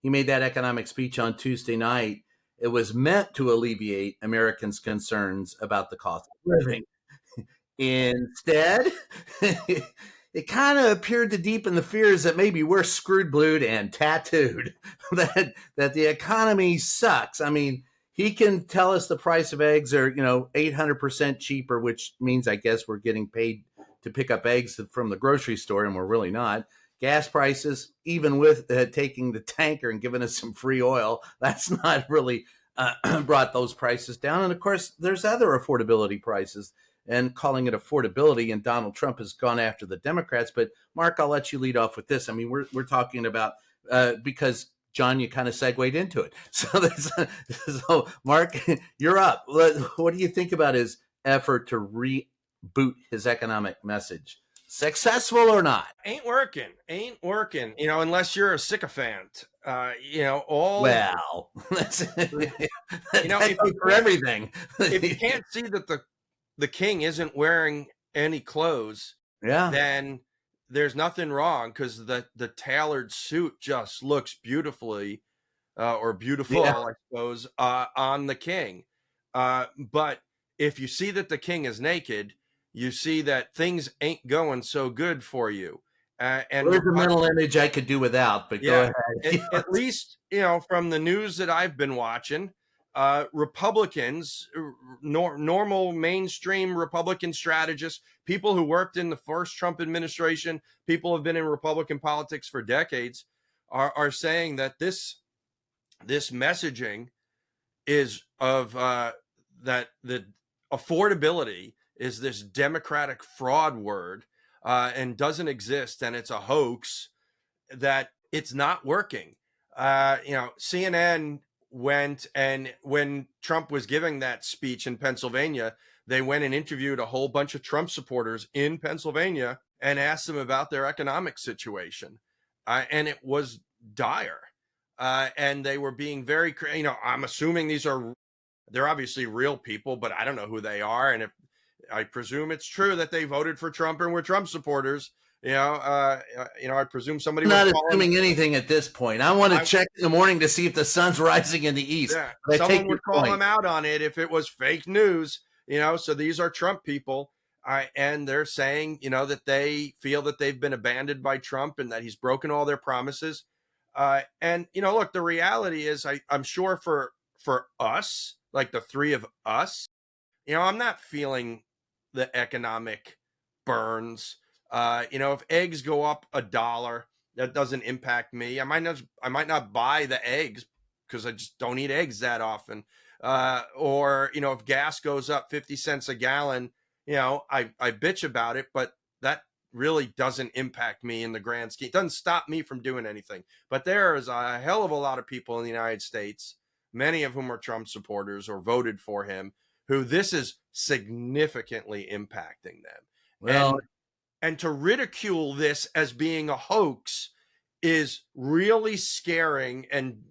he made that economic speech on Tuesday night. It was meant to alleviate Americans' concerns about the cost of living. Instead, it kind of appeared to deepen the fears that maybe we're screwed, blued, and tattooed. that the economy sucks. I mean, he can tell us the price of eggs are 800% cheaper, which means I guess we're getting paid to pick up eggs from the grocery store, and we're really not. Gas prices, even with taking the tanker and giving us some free oil, that's not really brought those prices down. And of course, there's other affordability prices and calling it affordability. And Donald Trump has gone after the Democrats. But Mark, I'll let you lead off with this. I mean, we're talking about because John, you kind of segued into it. So Mark, you're up. What do you think about his effort to reboot his economic message? Successful or not? Ain't working. Unless you're a sycophant. Well, that's if for everything. If you can't see that the king isn't wearing any clothes, yeah, then there's nothing wrong, because the tailored suit just looks beautifully or beautiful, yeah. I suppose, on the king. But if you see that the king is naked, you see that things ain't going so good for you. And There's a mental image I could do without, but go ahead. at least, from the news that I've been watching, Republicans, normal mainstream Republican strategists, people who worked in the first Trump administration, people who have been in Republican politics for decades, are saying that this messaging is of that the affordability is this Democratic fraud word, and doesn't exist, and it's a hoax, that it's not working. CNN went, and when Trump was giving that speech in Pennsylvania, they went and interviewed a whole bunch of Trump supporters in Pennsylvania and asked them about their economic situation. And it was dire. And they were being very, I'm assuming they're obviously real people, but I don't know who they are. And if I presume it's true that they voted for Trump and were Trump supporters, I presume somebody I'm was not assuming anything at this point. I want to check in the morning to see if the sun's rising in the east. Yeah, someone would call them out on it if it was fake news. So these are Trump people, and they're saying, that they feel that they've been abandoned by Trump and that he's broken all their promises. And look, the reality is, I'm sure for us, like the three of us, I'm not feeling the economic burns. If eggs go up $1, that doesn't impact me. I might not buy the eggs because I just don't eat eggs that often. Or if gas goes up 50 cents a gallon, I bitch about it, but that really doesn't impact me in the grand scheme. It doesn't stop me from doing anything. But there is a hell of a lot of people in the United States, many of whom are Trump supporters or voted for him, who this is significantly impacting them. Well, and to ridicule this as being a hoax is really scaring. And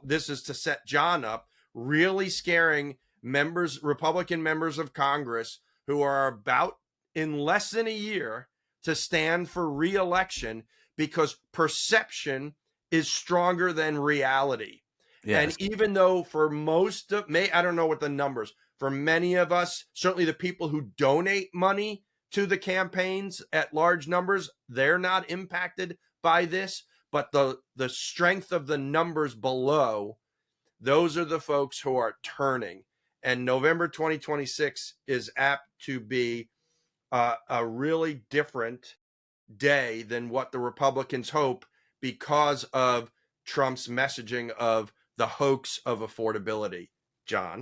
this is to set John up, really scaring Republican members of Congress who are about, in less than a year, to stand for re-election, because perception is stronger than reality. Yes. And even though for most of I don't know what the numbers, for many of us, certainly the people who donate money to the campaigns at large numbers, they're not impacted by this. But the strength of the numbers below, those are the folks who are turning. And November 2026 is apt to be a really different day than what the Republicans hope, because of Trump's messaging of the hoax of affordability. John?